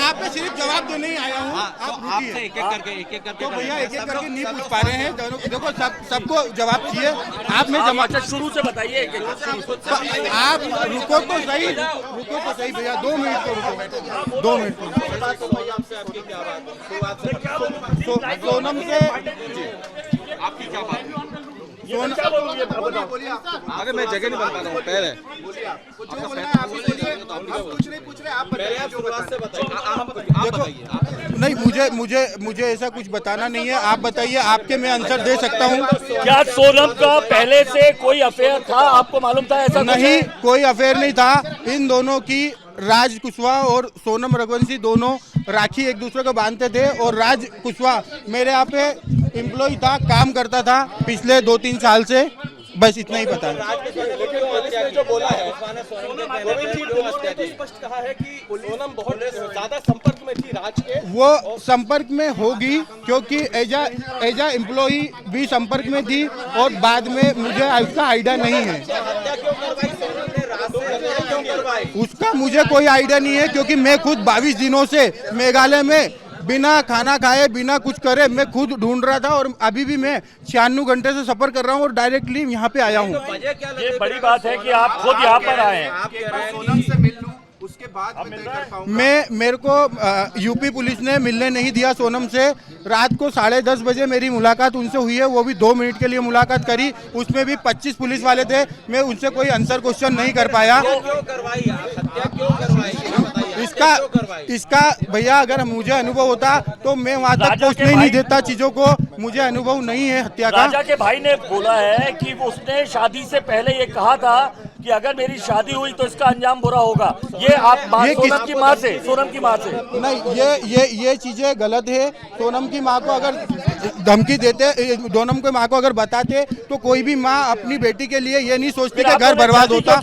आप पे सिर्फ जवाब देने ही आया हूँ। आप रुकिए, एक एक करके तो भैया एक एक करके नहीं पूछ पा रहे हैं। देखो सबको जवाब चाहिए। आप में जमा शुरू से बताइए, आप रुको तो सही भैया, 2 मिनट को रुको, 2 मिनट को। सोनम से आपकी क्या बात है? अरे मैं जगह नहीं बन पा रहा हूँ, पैर है। नहीं, मुझे ऐसा कुछ बताना नहीं है। आप बताइए, आपके मैं आंसर दे सकता हूँ। क्या सोनम का पहले से कोई अफेयर था, आपको मालूम था? ऐसा नहीं, कोई अफेयर नहीं था। इन दोनों की, राज कुशवाहा और सोनम रघुवंशी दोनों राखी एक दूसरे को बांधते थे। और राज कुशवाहा मेरे यहाँ पे एम्प्लॉय था, काम करता था पिछले 2-3 साल से। बस इतना ही पता है। जो बोला है स्पष्ट कहा है कि सोनम बहुत ज्यादा संपर्क में थी राज के। वो संपर्क में होगी क्योंकि एजा एम्प्लॉई भी संपर्क में थी, और बाद में मुझे उसका आइडिया नहीं है। उसका मुझे कोई आइडिया नहीं है, क्योंकि मैं खुद 22 दिनों से मेघालय में बिना खाना खाए, बिना कुछ करे मैं खुद ढूंढ रहा था। और अभी भी मैं 96 घंटे से सफर कर रहा हूँ और डायरेक्टली यहाँ पे आया हूँ। ये बड़ी बात है कि आप खुद यहाँ पर आए हैं। उसके बाद मेरे को यूपी पुलिस ने मिलने नहीं दिया सोनम से। रात को 10:30 बजे मेरी मुलाकात उनसे हुई है, वो भी 2 मिनट के लिए मुलाकात करी। उसमें भी 25 पुलिस वाले थे। मैं उनसे कोई आंसर क्वेश्चन नहीं कर पाया। इसका भैया अगर मुझे अनुभव होता तो मैं वहाँ तक पहुँचने नहीं देता चीजों को। मुझे अनुभव नहीं है हत्या का। राजा के भाई ने बोला है कि उसने शादी से पहले ये कहा था कि अगर मेरी शादी हुई तो इसका अंजाम बुरा होगा। ये आप सोनम की माँ से नहीं, ये चीजें गलत है। सोनम की माँ को अगर धमकी देते, सोनम की माँ को अगर बताते, तो कोई भी माँ अपनी बेटी के लिए ये नहीं सोचती कि घर बर्बाद होता।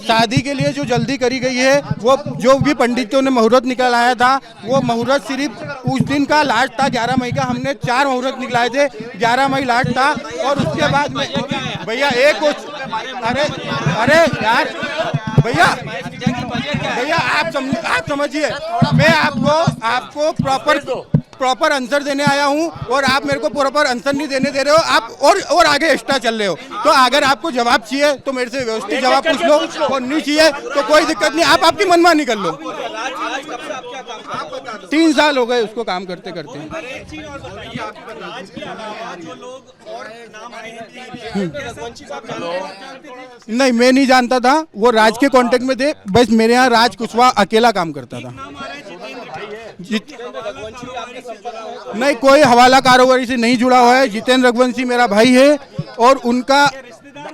शादी के लिए जो जल्दी करी गई है, वो जो भी पंडितों ने मुहूर्त निकलाया था, वो मुहूर्त सिर्फ उस दिन का लास्ट था। 11 मई का हमने 4 मुहूर्त निकलाए थे। 11 मई लास्ट था। और उसके बाद में भैया अरे यार भैया आप समझिए, मैं आपको प्रॉपर आंसर देने आया हूं, और आप मेरे को प्रॉपर आंसर नहीं देने दे रहे हो। आप और आगे एक्स्ट्रा चल रहे हो। तो अगर आपको जवाब चाहिए तो मेरे से व्यवस्थित जवाब पूछ लो, और नहीं चाहिए तो कोई दिक्कत नहीं, आप आपकी मनमानी कर लो। 3 साल हो गए उसको काम करते करते। नहीं, मैं नहीं जानता था। वो राज के कांटेक्ट में थे। बस मेरे यहाँ राज कुशवाहा अकेला काम करता था। नहीं, कोई हवाला कारोबारी से नहीं जुड़ा हुआ है। जितेंद्र रघुवंशी मेरा भाई है, और उनका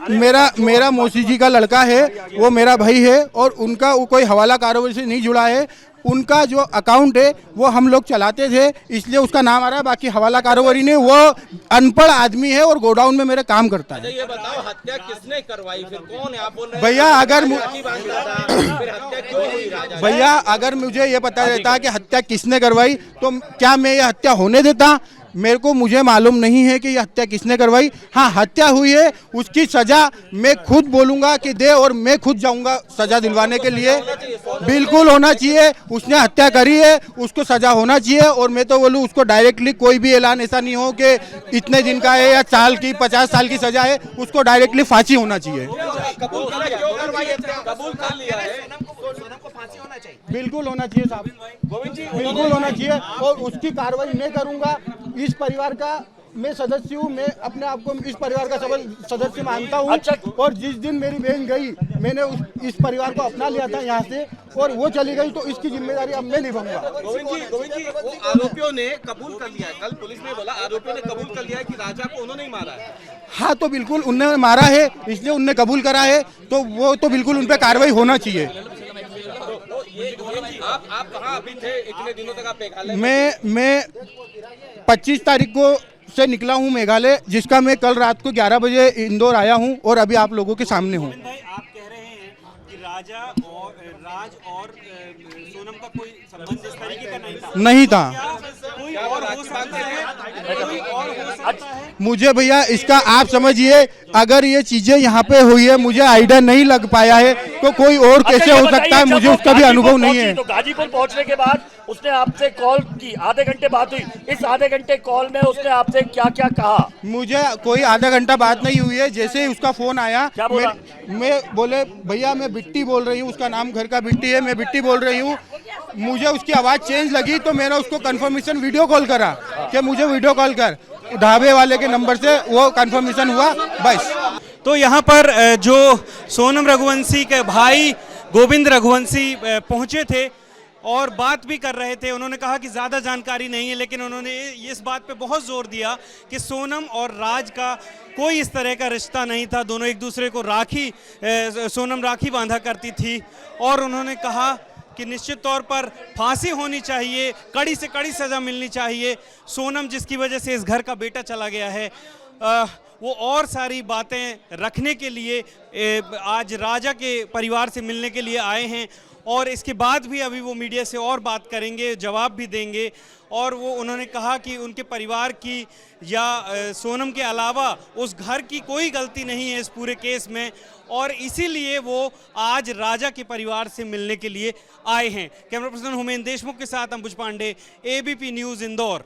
मेरा मौसी जी का लड़का है, वो मेरा भाई है। और उनका वो कोई हवाला कारोबारी से नहीं जुड़ा है। उनका जो अकाउंट है वो हम लोग चलाते थे, इसलिए उसका नाम आ रहा है। बाकी हवाला कारोबारी ने, वो अनपढ़ आदमी है और गोडाउन में मेरे काम करता है। ये बताओ, हत्या किसने करवाई? फिर कौन है? आप बोल रहे हैं भैया अगर मुझे ये पता रहता कि हत्या किसने करवाई, तो क्या मैं ये हत्या होने देता? मुझे मालूम नहीं है कि ये हत्या किसने करवाई। हाँ, हत्या हुई है, उसकी सजा मैं खुद बोलूँगा कि दे, और मैं खुद जाऊँगा सजा दिलवाने के लिए। बिल्कुल होना चाहिए। उसने हत्या करी है, उसको सजा होना चाहिए। और मैं तो बोलूँ, उसको डायरेक्टली कोई भी ऐलान ऐसा नहीं हो कि इतने दिन का है या साल की 50 साल की सजा है। उसको डायरेक्टली फांसी होना चाहिए। बिल्कुल होना चाहिए साहब, बिल्कुल होना चाहिए। और उसकी कार्रवाई मैं करूँगा। इस परिवार का मैं सदस्य हूँ। मैं अपने आप को इस परिवार का सदस्य मानता हूँ। और जिस दिन मेरी बहन गई, मैंने इस परिवार को अपना लिया था यहाँ से, और वो चली गई, तो इसकी जिम्मेदारी अब मैं निभाऊंगा। गोविंद जी, वो आरोपियों ने कबूल कर लिया है। कल पुलिस ने बोला, आरोपियों ने कबूल कर लिया है कि राजा को उन्होंने ही मारा है। हाँ, तो बिल्कुल उन्होंने मारा है, इसलिए उनने कबूल करा है, तो वो तो बिल्कुल उन पर कार्रवाई होना चाहिए। आप कहाँ अभी थे? इतने दिनों तक आप मेघालय? मैं 25 तारीख को से निकला हूँ मेघालय, जिसका मैं कल रात को 11 बजे इंदौर आया हूँ, और अभी आप लोगों के सामने हूँ। भाई, आप कह रहे हैं कि राज और सोनम का कोई संबंध इस तरीके का नहीं था। नहीं था। कोई और हो सकता है, कोई और हो सकता है। मुझे भैया इसका आप समझिए, अगर ये चीजें यहाँ पे हुई है, मुझे आइडिया नहीं लग पाया है, तो कोई और कैसे हो सकता है, मुझे उसका भी अनुभव नहीं है। तो गाजीपुर पहुंचने के बाद उसने आपसे कॉल की, आधे घंटे बात हुई। इस आधे घंटे कॉल में उसने आपसे क्या क्या कहा? मुझे कोई आधा घंटा बात नहीं हुई है। जैसे ही उसका फोन आया, क्या बोला? मैं बोले भैया मैं बिट्टी बोल रही हूँ, उसका नाम घर का बिट्टी है, मैं बिट्टी बोल रही हूँ। मुझे उसकी आवाज़ चेंज लगी तो मैंने उसको कंफर्मेशन वीडियो कॉल करा कि मुझे वीडियो कॉल कर, ढाबे वाले के नंबर से वो कंफर्मेशन हुआ बस। तो यहाँ पर जो सोनम रघुवंशी के भाई गोविंद रघुवंशी पहुँचे थे और बात भी कर रहे थे। उन्होंने कहा कि ज़्यादा जानकारी नहीं है, लेकिन उन्होंने इस बात पे बहुत जोर दिया कि सोनम और राज का कोई इस तरह का रिश्ता नहीं था। दोनों एक दूसरे को सोनम राखी बांधा करती थी और उन्होंने कहा कि निश्चित तौर पर फांसी होनी चाहिए, कड़ी से कड़ी सज़ा मिलनी चाहिए। सोनम जिसकी वजह से इस घर का बेटा चला गया है, वो और सारी बातें रखने के लिए आज राजा के परिवार से मिलने के लिए आए हैं और इसके बाद भी अभी वो मीडिया से और बात करेंगे, जवाब भी देंगे। और वो उन्होंने कहा कि उनके परिवार की या सोनम के अलावा उस घर की कोई गलती नहीं है इस पूरे केस में, और इसीलिए वो आज राजा के परिवार से मिलने के लिए आए हैं। कैमरा पर्सन हुमैन देशमुख के साथ अंबुज पांडे, ABP न्यूज़ इंदौर।